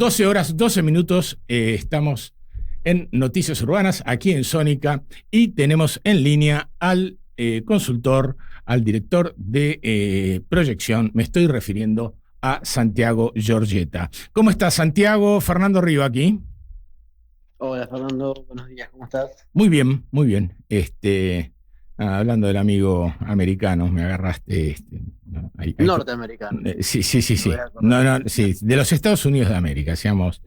12 horas, 12 minutos, estamos en Noticias Urbanas, aquí en Sónica, y tenemos en línea al consultor, al director de proyección. Me estoy refiriendo a Santiago Giorgetta. ¿Cómo está, Santiago? Fernando Riva aquí. Hola Fernando, buenos días, ¿cómo estás? Muy bien, muy bien. Hablando del amigo americano, me agarraste. No, Norteamericano, sí, sí, sí, lo voy sí. a No, corregir. no, sí, de los Estados Unidos de América, seamos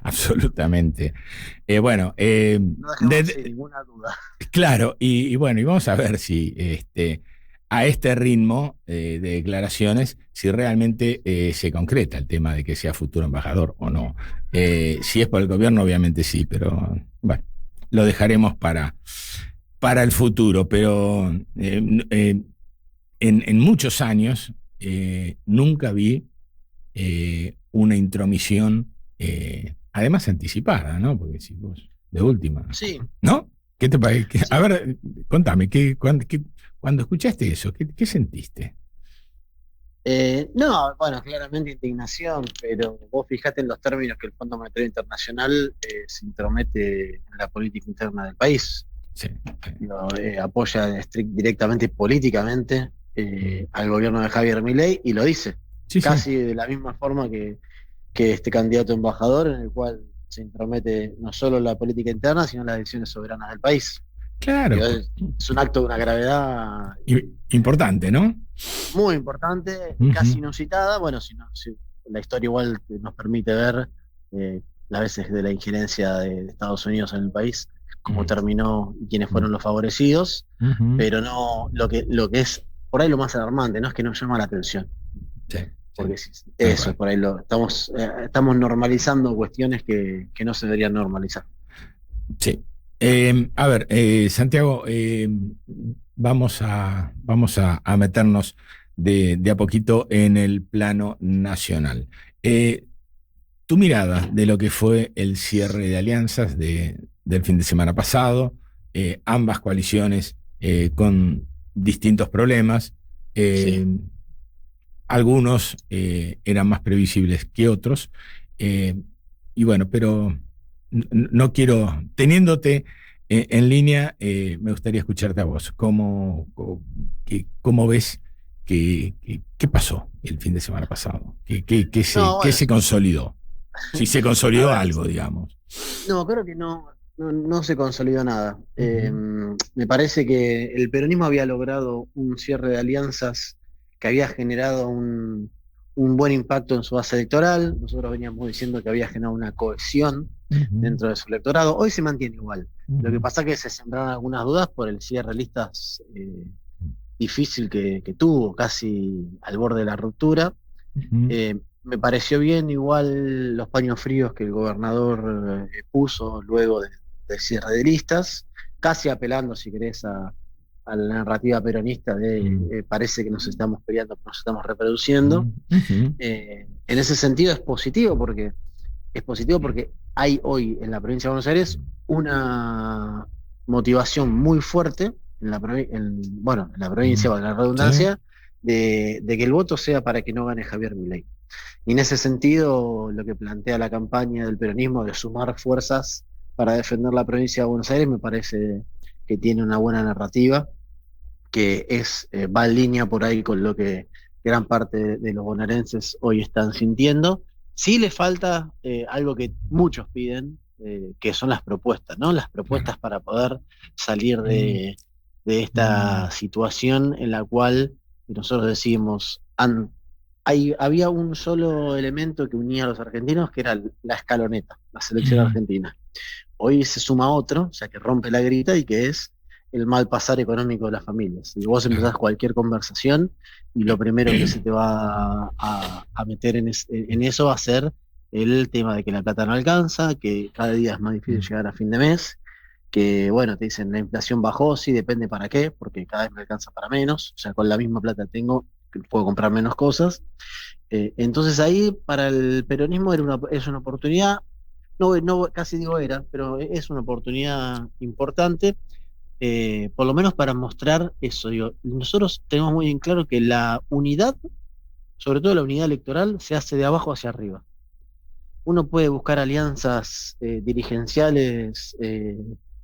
absolutamente. Bueno, No dejemos sin ninguna duda. claro, y bueno, y vamos a ver si a este ritmo de declaraciones, si realmente se concreta el tema de que sea futuro embajador o no. Si es por el gobierno, obviamente sí, pero bueno, lo dejaremos para el futuro, pero en muchos años nunca vi una intromisión, además anticipada, ¿no? Porque si vos, de última, Sí, ¿no? ¿Qué te parece? A sí. ver, contame, cuando escuchaste eso, ¿qué sentiste? No, bueno, claramente indignación, pero vos fijate en los términos que el Fondo Monetario Internacional se intromete en la política interna del país. Sí, sí. Apoya directamente políticamente al gobierno de Javier Milei y lo dice, Sí, sí, casi de la misma forma que este candidato a embajador, en el cual se intromete no solo en la política interna, sino en las decisiones soberanas del país. claro, Digo, es un acto de una gravedad importante, ¿no? muy importante, Ujú. casi inusitada. Bueno, si la historia igual nos permite ver las veces de la injerencia de Estados Unidos en el país, cómo terminó y quiénes fueron los favorecidos, Ujú. pero no lo que es por ahí lo más alarmante, no es que nos llama la atención, Sí, sí, porque tal eso, cual. por ahí estamos normalizando cuestiones que no se deberían normalizar. Sí. A ver, Santiago, vamos a meternos de a poquito en el plano nacional. Eh, Tu mirada de lo que fue el cierre de alianzas del fin de semana pasado, ambas coaliciones con distintos problemas, Sí. eh, algunos eran más previsibles que otros, eh, y bueno, pero no quiero, teniéndote en línea, me gustaría escucharte a vos. ¿Cómo ves qué pasó el fin de semana pasado? No, Qué bueno, se consolidó? Si se a consolidó ver, algo, digamos. no, creo que no se consolidó nada. Ujú. Me parece que el peronismo había logrado un cierre de alianzas que había generado un buen impacto en su base electoral. Nosotros veníamos diciendo que había generado una cohesión Ujú. dentro de su electorado. Hoy se mantiene igual. Lo que Ujú. pasa es que se sembraron algunas dudas por el cierre de listas difícil que tuvo, casi al borde de la ruptura. Ujú. Me pareció bien igual los paños fríos que el gobernador puso luego del cierre de listas, casi apelando, si querés, a la narrativa peronista de Ujú. parece que nos estamos peleando, nos estamos reproduciendo. Ujú. En ese sentido es positivo porque hay hoy en la provincia de Buenos Aires una motivación muy fuerte en la provincia, Ujú. valga la Sí. redundancia, de que el voto sea para que no gane Javier Milei. Y en ese sentido, lo que plantea la campaña del peronismo de sumar fuerzas para defender la provincia de Buenos Aires me parece que tiene una buena narrativa, que va en línea por ahí con lo que gran parte de los bonaerenses hoy están sintiendo. Sí le falta algo que muchos piden, que son las propuestas, ¿no? Las Claro. propuestas para poder salir Mm. de esta situación en la cual nosotros decimos, había un solo elemento que unía a los argentinos, que era la escaloneta, la selección Mm. argentina. Hoy se suma otro, o sea, que rompe la grita y que es el mal pasar económico de las familias. Y vos Claro. empezás cualquier conversación y lo primero que se te va a meter en eso va a ser el tema de que la plata no alcanza, que cada día es más difícil Mm. llegar a fin de mes, que bueno, te dicen la inflación bajó, sí, depende para qué, porque cada vez me alcanza para menos, o sea, con la misma plata tengo, puedo comprar menos cosas. Entonces ahí para el peronismo es una oportunidad, no, casi digo era, pero es una oportunidad importante, por lo menos para mostrar eso. Digo, nosotros tenemos muy en claro que la unidad, sobre todo la unidad electoral, se hace de abajo hacia arriba. uno puede buscar alianzas dirigenciales,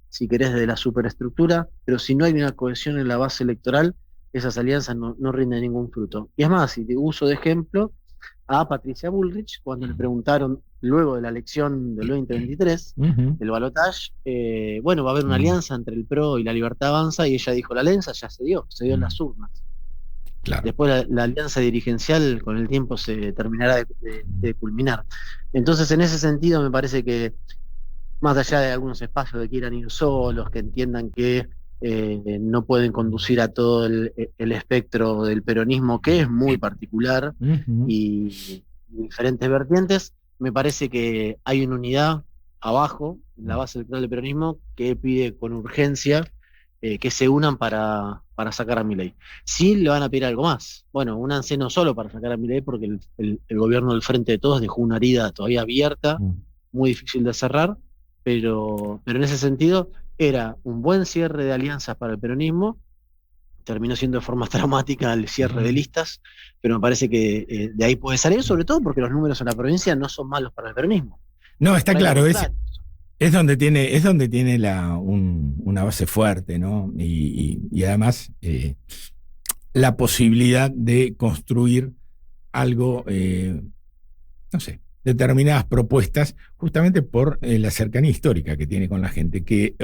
si querés, de la superestructura, pero si no hay una cohesión en la base electoral, esas alianzas no rinden ningún fruto. Y es más, si te uso de ejemplo a Patricia Bullrich, cuando le preguntaron luego de la elección del 2023, Ujú. del balotaje, bueno, va a haber una Mm, alianza entre el PRO y la Libertad Avanza, y ella dijo, la alianza ya se dio en mm, las urnas. claro. Después la alianza dirigencial con el tiempo se terminará de culminar. Entonces, en ese sentido, me parece que más allá de algunos espacios que quieran ir solos, que entiendan que no pueden conducir a todo el espectro del peronismo, que es muy particular Ujú. y diferentes vertientes, me parece que hay una unidad abajo, en la base electoral del peronismo, que pide con urgencia que se unan para sacar a Milei. Sí le van a pedir algo más. Bueno, únanse no solo para sacar a Milei, porque el gobierno del Frente de Todos dejó una herida todavía abierta, Mm. muy difícil de cerrar, pero en ese sentido era un buen cierre de alianzas para el peronismo. Terminó siendo de forma traumática el cierre de Ujú. listas, pero me parece que de ahí puede salir, sobre todo porque los números en la provincia no son malos para el peronismo. No, está Por ahí lo claro, contrario. es donde tiene una base fuerte, ¿no? Y además la posibilidad de construir algo, no sé, determinadas propuestas, justamente por la cercanía histórica que tiene con la gente, que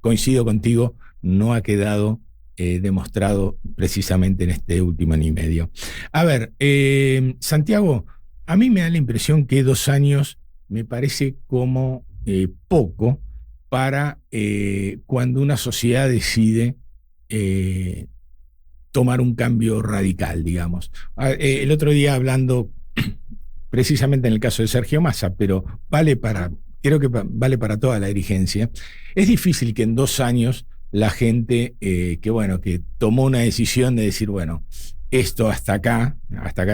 coincido contigo, no ha quedado demostrado precisamente en este último año y medio. A ver, Santiago, a mí me da la impresión que 2 años me parece como poco para cuando una sociedad decide eh, tomar un cambio radical, digamos. El Sí. otro día hablando precisamente en el caso de Sergio Massa, pero vale para, Ujú. creo que vale para toda la dirigencia. Es difícil que en 2 años la gente que bueno, que tomó una decisión de decir, bueno, esto hasta acá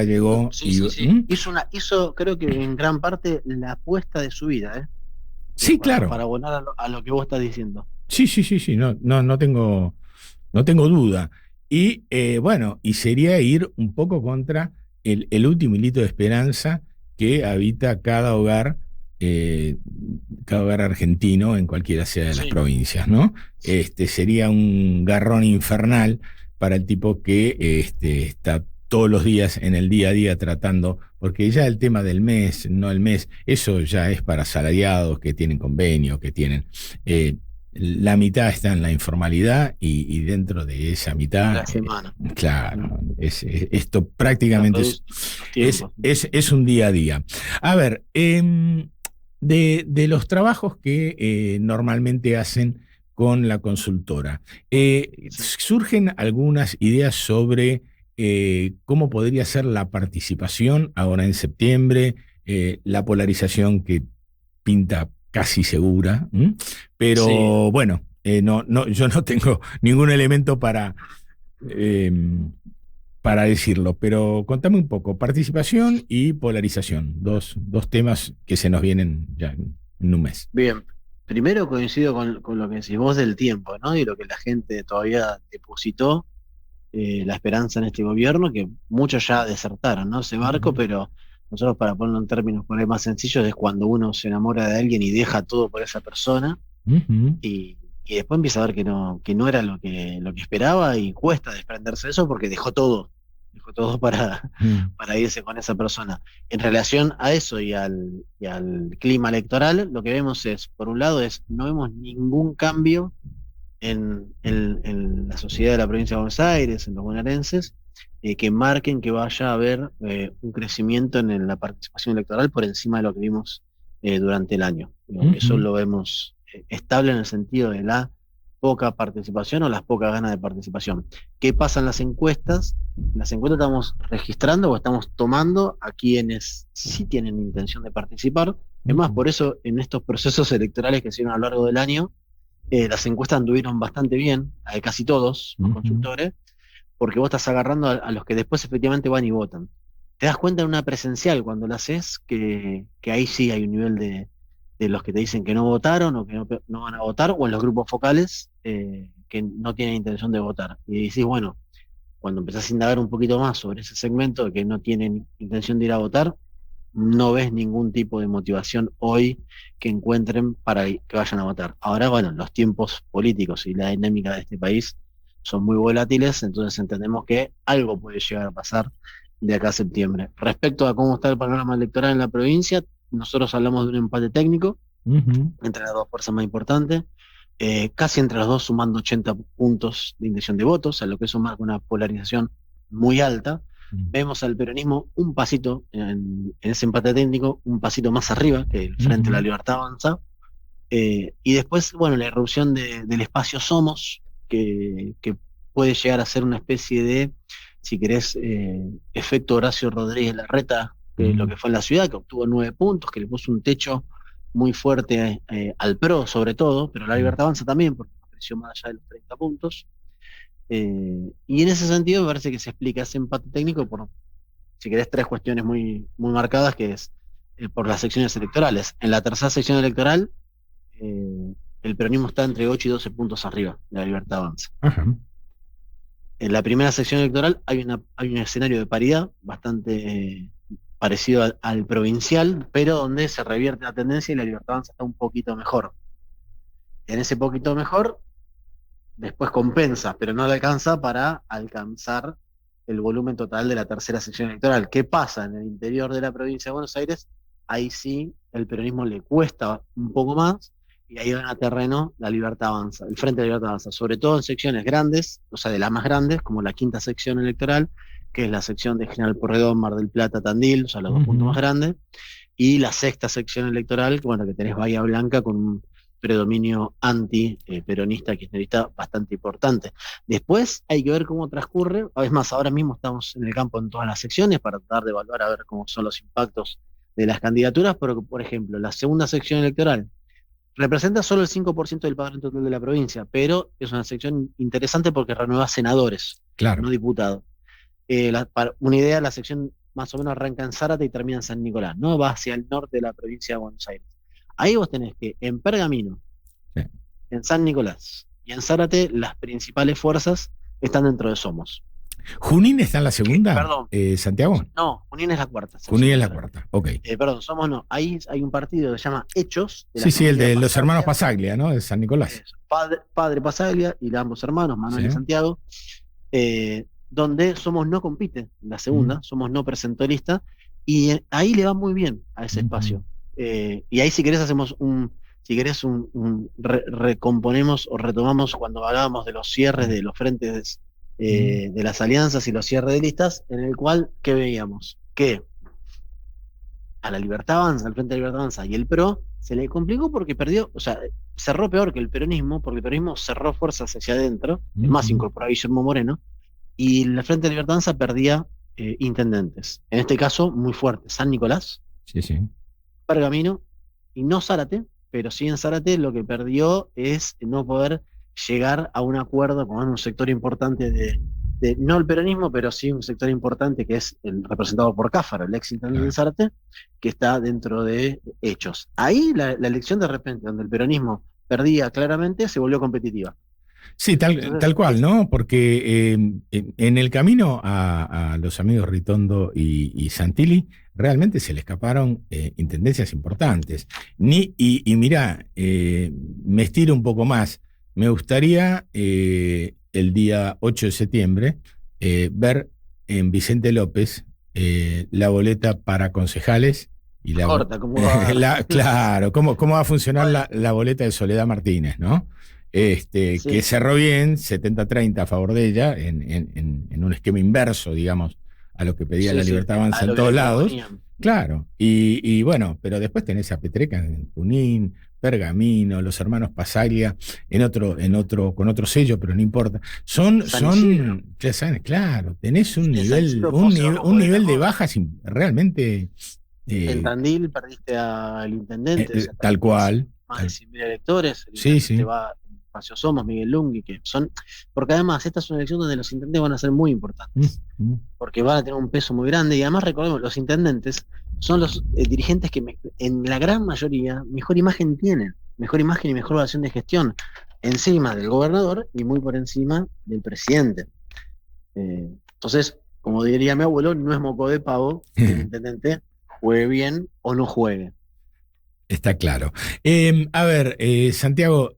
llegó Sí, y sí, sí. Hizo, creo que en gran parte, la apuesta de su vida, ¿eh? sí, claro, Para abonar a lo que vos estás diciendo. sí, sí, sí, sí, no tengo duda. Y bueno, y sería ir un poco contra el último hilito de esperanza que habita eh, cada hogar argentino en cualquiera sea de las Sí, provincias, ¿no? Sería un garrón infernal para el tipo que está todos los días en el día a día tratando, porque ya el tema del mes, no el mes, eso ya es para asalariados que tienen convenio, que tienen... eh, la mitad está en la informalidad y dentro de esa de mitad, la semana. Ujú. claro, esto Se prácticamente reduce los tiempos. es un día a día. A ver, de los trabajos que normalmente hacen con la consultora, Sí. surgen algunas ideas sobre cómo podría ser la participación ahora en septiembre, la polarización que pinta casi segura, ¿m? Sí. Pero bueno, yo no tengo ningún elemento eh, para decirlo, pero contame un poco, participación y polarización, dos temas que se nos vienen ya en un mes. Bien. Primero coincido con lo que decís vos del tiempo, ¿no? Y lo que la gente todavía depositó, la esperanza en este gobierno, que muchos ya desertaron, ¿no? Ese barco, Ujú, pero nosotros, para ponerlo en términos por ahí más sencillos, es cuando uno se enamora de alguien y deja todo por esa persona ujú, y después empieza a ver que no era lo que esperaba y cuesta desprenderse de eso porque dejó todo ujú, para irse con esa persona. En relación a eso y al clima electoral, lo que vemos es, por un lado, no vemos ningún cambio en la sociedad de la provincia de Buenos Aires, en los bonaerenses, que marquen que vaya a haber un crecimiento en la participación electoral por encima de lo que vimos durante el año. Eso ujú, lo vemos estable en el sentido de la poca participación o las pocas ganas de participación. ¿Qué pasa en las encuestas? En las encuestas estamos registrando o estamos tomando a quienes sí tienen intención de participar. Es más, ujú, por eso en estos procesos electorales que se dieron a lo largo del año, las encuestas anduvieron bastante bien, a casi todos los ujú, consultores, porque vos estás agarrando a los que después efectivamente van y votan. Te das cuenta en una presencial cuando la haces que ahí sí hay un nivel de los que te dicen que no votaron o que no van a votar, o en los grupos focales que no tienen intención de votar. Y decís, bueno, cuando empezás a indagar un poquito más sobre ese segmento de que no tienen intención de ir a votar, no ves ningún tipo de motivación hoy que encuentren para que vayan a votar. Ahora, bueno, los tiempos políticos y la dinámica de este país son muy volátiles, entonces entendemos que algo puede llegar a pasar de acá a septiembre. Respecto a cómo está el panorama electoral en la provincia, nosotros hablamos de un empate técnico Ujú. entre las dos fuerzas más importantes, casi entre los dos sumando 80 puntos de intención de votos, a lo que eso marca una polarización muy alta. Vemos al peronismo un pasito en ese empate técnico, un pasito más arriba que el Frente de la Ujú. Libertad Avanza. Y después, bueno, la irrupción del espacio Somos, que puede llegar a ser una especie de, si querés, efecto Horacio Rodríguez Larreta, lo Ujú. que fue en la ciudad, que obtuvo 9 puntos, que le puso un techo muy fuerte al PRO, sobre todo, pero la Ujú. Libertad Avanza también, porque creció más allá de los 30 puntos. Y en ese sentido me parece que se explica ese empate técnico por, si querés, tres cuestiones muy marcadas, que es por las secciones electorales. En la tercera sección electoral, el peronismo está entre 8 y 12 puntos arriba de la Libertad Avanza. Ajá. En la primera sección electoral hay un escenario de paridad bastante parecido al provincial, pero donde se revierte la tendencia y la Libertad Avanza está un poquito mejor. En ese poquito mejor, después compensa, pero no le alcanza para alcanzar el volumen total de la tercera sección electoral. ¿Qué pasa en el interior de la provincia de Buenos Aires? Ahí sí el peronismo le cuesta un poco más y ahí gana terreno la Libertad Avanza, el Frente de la Libertad Avanza, sobre todo en secciones grandes, o sea, de las más grandes, como la quinta sección electoral, que es la sección de General Porredón, Mar del Plata, Tandil, o sea, los dos puntos más Ujú. grandes, y la sexta sección electoral, que, bueno, que tenés Bahía Blanca con un predominio anti-peronista, kirchnerista bastante importante. Después hay que ver cómo transcurre, es más, ahora mismo estamos en el campo en todas las secciones para tratar de evaluar a ver cómo son los impactos de las candidaturas, pero por ejemplo, la segunda sección electoral representa solo el 5% del padrón total de la provincia, pero es una sección interesante porque renueva senadores, Claro. no diputados. Para una idea, la sección más o menos arranca en Zárate y termina en San Nicolás, ¿no? Va hacia el norte de la provincia de Buenos Aires. Ahí vos tenés que en Pergamino, Sí. en San Nicolás y en Zárate, las principales fuerzas están dentro de Somos. ¿Junín está en la segunda, Perdón, Santiago? no, Junín es la cuarta sección Junín es la electoral. cuarta. Ok. Perdón, Somos no. Ahí hay un partido que se llama Hechos, de la Sí, sí, el familia de los hermanos Pasaglia, Pasaglia, ¿no? De San Nicolás. padre Pasaglia y ambos hermanos, Sí. Manuel y Santiago, donde Somos no compite en la segunda, Mm. Somos no presentó lista, y ahí le va muy bien a ese Ujú. espacio. Y ahí si querés hacemos si querés recomponemos o retomamos cuando hablábamos de los cierres de los frentes Mm. de las alianzas y los cierres de listas, en el cual, ¿qué veíamos? Que a la Libertad Avanza, al Frente de la Libertad Avanza y el PRO, se le complicó porque perdió, o sea, cerró peor que el peronismo, porque el peronismo cerró fuerzas hacia adentro, es más, Ujú. incorporó a Guillermo Moreno, y el Frente de la Libertad Avanza perdía intendentes. En este caso, muy fuerte, San Nicolás, Sí, sí. Pergamino y no Zárate, pero sí en Zárate lo que perdió es no poder llegar a un acuerdo con un sector importante no el peronismo, pero sí un sector importante que es el representado por Cáfaro, el ex intendente de Claro. Zárate, que está dentro de Hechos. Ahí la elección de repente, donde el peronismo perdía claramente, se volvió competitiva. Sí, tal Entonces, cual, ¿no? Porque en el camino a los amigos Ritondo y Santilli, realmente se le escaparon intendencias importantes. Y mirá, me estiro un poco más. Me gustaría el día 8 de septiembre ver en Vicente López la boleta para concejales y corta, ¿cómo va a dar? claro, cómo va a funcionar Bueno, la boleta de Soledad Martínez, ¿no? Que sí, cerró bien, 70-30 a favor de ella, en un esquema inverso, digamos, a lo que pedía la sí, sí, Libertad Avanza a en lo que le todos lados. proponían. Claro, y bueno, pero después tenés a Petreca en Junín, Pergamino, los hermanos Pasaglia con otro sello, pero no importa. San Isidro. Ya saben, claro, tenés En San Isidro poseemos nivel boleta de corta. bajas realmente En eh, Tandil perdiste al intendente, o sea, tal Tandil tenés cual. más de 100.000 electores, el Sí, intendente sí. va en Espacio Somos, Miguel Lungui, que son, porque además esta es una elección donde los intendentes van a ser muy Mm, importantes, mm. porque van a tener un peso muy grande y además recordemos, los intendentes son los dirigentes que en la gran mayoría mejor imagen tienen, mejor imagen y mejor evaluación de gestión, encima del gobernador y muy por encima del presidente. Entonces, como diría mi abuelo, no es moco de pavo que el intendente juegue bien o no juegue. Está claro. A ver, Santiago,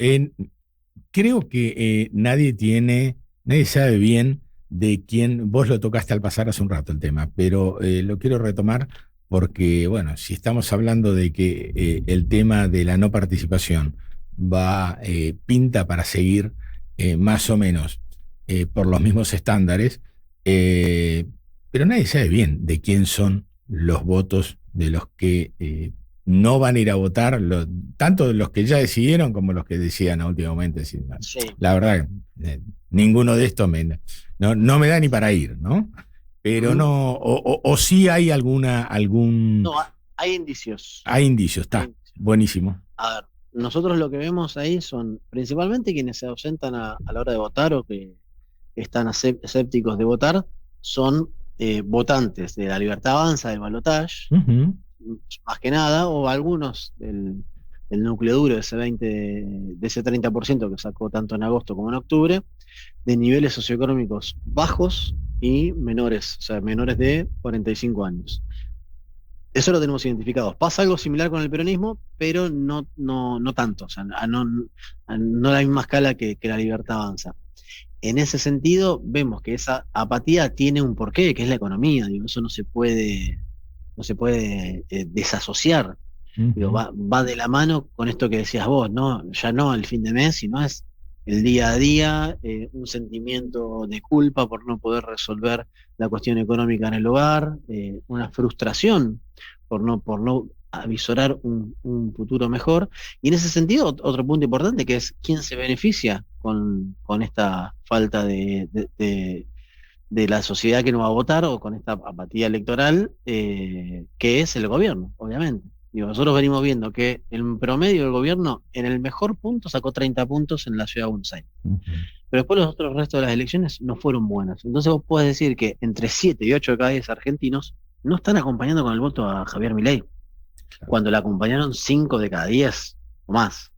creo que nadie sabe bien de quién, vos lo tocaste al pasar hace un rato el tema, pero lo quiero retomar porque, bueno, si estamos hablando de que el tema de la no participación pinta para seguir más o menos por los mismos estándares, eh, pero nadie sabe bien de quién son los votos de los que no van a ir a votar, tanto de los que ya decidieron como los que decían últimamente. Sí. La verdad, ninguno de estos no me da ni para ir, ¿no? Pero Ujú. no, o sí hay No, hay indicios. hay indicios, Hay está, indicios. buenísimo. A ver, nosotros lo que vemos ahí son principalmente quienes se ausentan a la hora de votar o que están escépticos de votar, son votantes de la Libertad Avanza, del Balotage, Ujú, más que nada, o algunos del núcleo duro, de ese 30% que sacó tanto en agosto como en octubre, de niveles socioeconómicos bajos y menores, o sea, menores de 45 años. Eso lo tenemos identificado. Pasa algo similar con el peronismo, pero no tanto, o sea, no a la misma escala que la Libertad Avanza. En ese sentido, vemos que esa apatía tiene un porqué, que es la economía. Digo, eso no se puede desasociar. Digo, ujú. va de la mano con esto que decías vos, ¿no? Ya no el fin de mes, sino es el día a día, un sentimiento de culpa por no poder resolver la cuestión económica en el hogar, una frustración por no avisorar un futuro mejor. Y en ese sentido, otro punto importante que es quién se beneficia con esta falta de la sociedad que no va a votar o con esta apatía electoral, que es el gobierno, obviamente. Digo, nosotros venimos viendo que en promedio el gobierno en el mejor punto sacó 30 puntos en la ciudad de Buenos Aires. Ujú. Pero después los otros restos de las elecciones no fueron buenas. Entonces vos podés decir que entre 7 y 8 de cada 10 argentinos no están acompañando con el voto a Javier Milei, cuando le acompañaron 5 de cada 10 o más.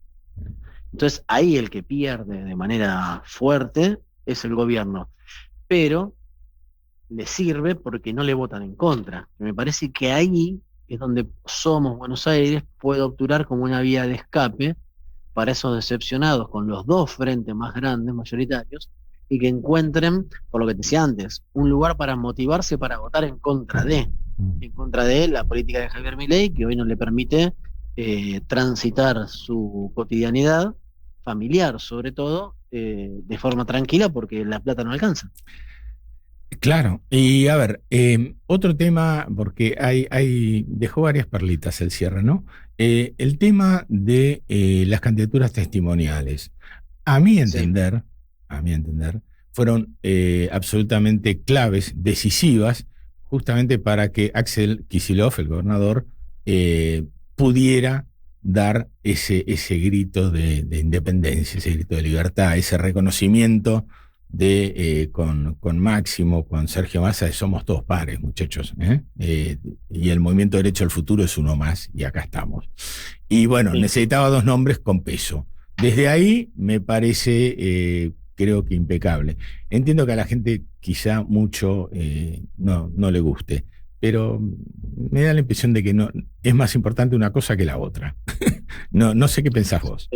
Entonces ahí el que pierde de manera fuerte es el gobierno. Pero le sirve porque no le votan en contra. Me parece que ahí es donde Somos Buenos Aires puede obturar como una vía de escape para esos decepcionados con los dos frentes más grandes, mayoritarios, y que encuentren, por lo que te decía antes, un lugar para motivarse para votar en contra de la política de Javier Milei, que hoy no le permite transitar su cotidianidad familiar, sobre todo, de forma tranquila, porque la plata no alcanza. Claro, y a ver, otro tema, porque dejó varias perlitas el cierre, ¿no? El tema de las candidaturas testimoniales. A mi Sí. entender, a mi entender, fueron absolutamente claves, decisivas, justamente para que Axel Kicillof, el gobernador, pudiera dar ese grito de independencia, ese grito de libertad, ese reconocimiento con Máximo, con Sergio Massa, somos todos pares, muchachos. Y el Movimiento Derecho al Futuro es uno más, y acá estamos. Y bueno, Sí. necesitaba dos nombres con peso. Desde ahí me parece, creo que impecable. Entiendo que a la gente quizá mucho no le guste, pero me da la impresión de que no, es más importante una cosa que la otra. No sé qué pensás vos.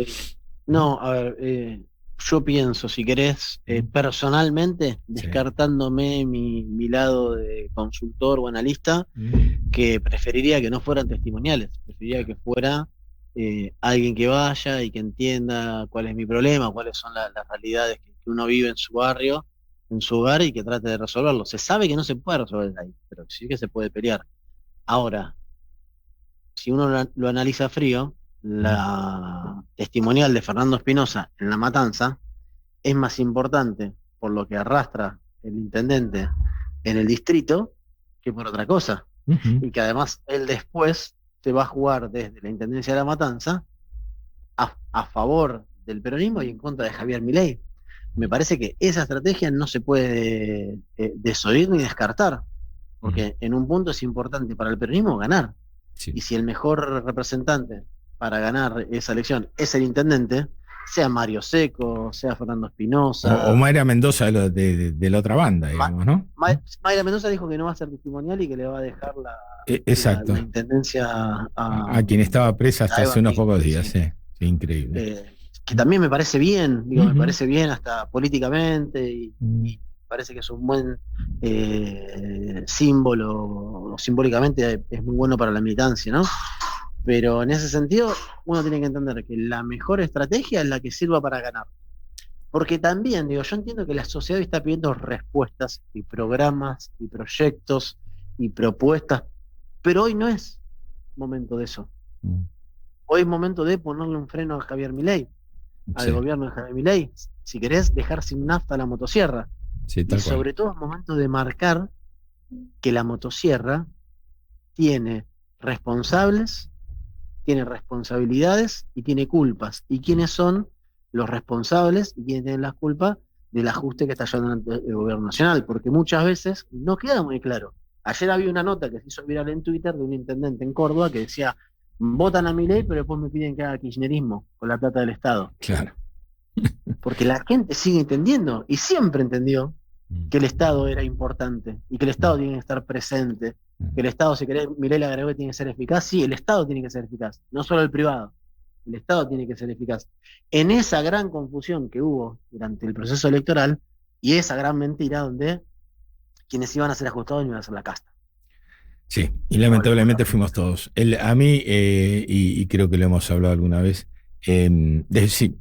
No, a ver, yo pienso, si querés, personalmente, Sí. descartándome mi lado de consultor o analista, Mm, que preferiría que no fueran testimoniales, preferiría claro. que fuera alguien que vaya y que entienda cuál es mi problema, cuáles son las realidades que uno vive en su barrio, en su hogar y que trate de resolverlo. Se sabe que no se puede resolver ahí, pero sí que se puede pelear. Ahora, si uno lo analiza frío, Mm, la testimonial de Fernando Espinosa en La Matanza es más importante por lo que arrastra el intendente en el distrito que por otra cosa. ujú. Y que además él después se va a jugar desde la intendencia de La Matanza a favor del peronismo y en contra de Javier Milei. Me parece que esa estrategia no se puede desoír ni descartar, Mm, porque en un punto es importante para el peronismo ganar. sí. Y si el mejor representante para ganar esa elección es el intendente, sea Mario Seco, sea Fernando O Espinosa. Mayra Mendoza de la otra banda, Ma- digamos, ¿no? Mayra Mendoza dijo que no va a ser testimonial y que le va a dejar Exacto. la intendencia A quien estaba presa hasta a hace Eva unos pocos Kirchner, días, sí. sí. Sí, increíble. Que también me parece bien, digo, me Ujú. parece bien hasta políticamente Mm. y parece que es un buen símbolo, o simbólicamente es muy bueno para la militancia, ¿no? Pero en ese sentido, uno tiene que entender que la mejor estrategia es la que sirva para ganar. Porque también, digo, yo entiendo que la sociedad está pidiendo respuestas y programas y proyectos y propuestas, pero hoy no es momento de eso. Mm. Hoy es momento de ponerle un freno a Javier Milei, al Sí, gobierno de Javier Milei, si querés dejar sin nafta la motosierra. sí, Y tal cual. sobre todo es momento de marcar que la motosierra tiene responsables, tiene responsabilidades y tiene culpas. ¿Y quiénes son los responsables y quiénes tienen las culpas del ajuste que está llevando el gobierno nacional? Porque muchas veces no queda muy claro. Ayer había una nota que se hizo viral en Twitter de un intendente en Córdoba que decía, votan a mi ley, pero después me piden que haga kirchnerismo con la plata del Estado. Claro. Porque la gente sigue entendiendo y siempre entendió Mm. que el Estado era importante y que el Estado Mm. tiene que estar presente, Mm. que el Estado, si querés, Milei le agregó que tiene que ser eficaz, sí, el Estado tiene que ser eficaz, no solo el privado, el Estado tiene que ser eficaz. En esa gran confusión que hubo durante el proceso electoral y esa gran mentira donde quienes iban a ser ajustados iban a ser la casta. Sí, y No hablemos de la lamentablemente fuimos provincia. todos. A mí, y creo que lo hemos hablado alguna vez, sí,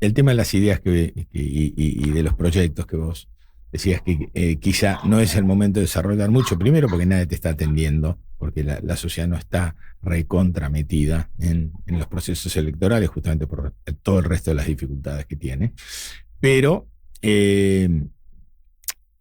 el tema de las ideas y de los proyectos que vos decías que quizá no es el momento de desarrollar mucho, primero porque nadie te está atendiendo, porque la sociedad no está recontrametida en los procesos electorales, justamente por todo el resto de las dificultades que tiene. Pero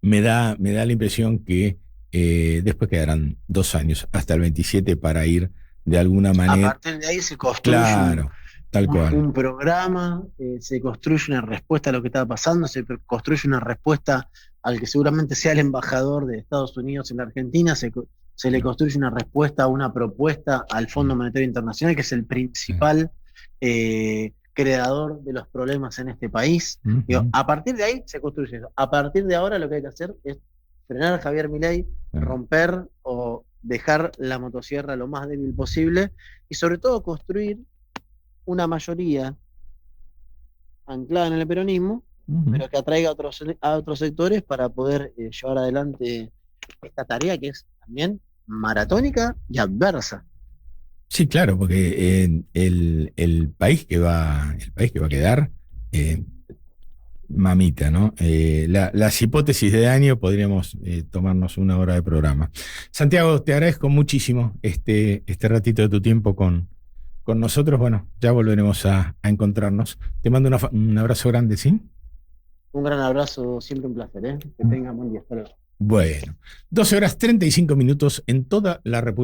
me da la impresión que después quedarán 2 años hasta el 27 para ir de alguna A manera. partir de ahí se construye Claro, tal cual. un programa, se construye una respuesta a lo que estaba pasando, construye una respuesta al que seguramente sea el embajador de Estados Unidos en la Argentina, se le construye una respuesta, una propuesta al Fondo Monetario Internacional, que es el principal creador de los problemas en este país. Digo, Ujú. a partir de ahí se construye eso. A partir de ahora lo que hay que hacer es frenar a Javier Milei, Claro. romper o dejar la motosierra lo más débil posible y sobre todo construir una mayoría anclada en el peronismo, Ujú. pero que atraiga a otros sectores para poder llevar adelante esta tarea que es también maratónica y adversa. Sí, claro, porque el país que va a quedar, eh, mamita, ¿no? Las hipótesis de daño podríamos tomarnos una hora de programa. Santiago, te agradezco muchísimo este ratito de tu tiempo con nosotros. Bueno, ya volveremos a encontrarnos. Te mando un abrazo grande, ¿sí? Un gran abrazo, siempre un placer, ¿eh? Que tengan buen día. Hasta luego. Bueno, 12 horas 35 minutos en toda la República.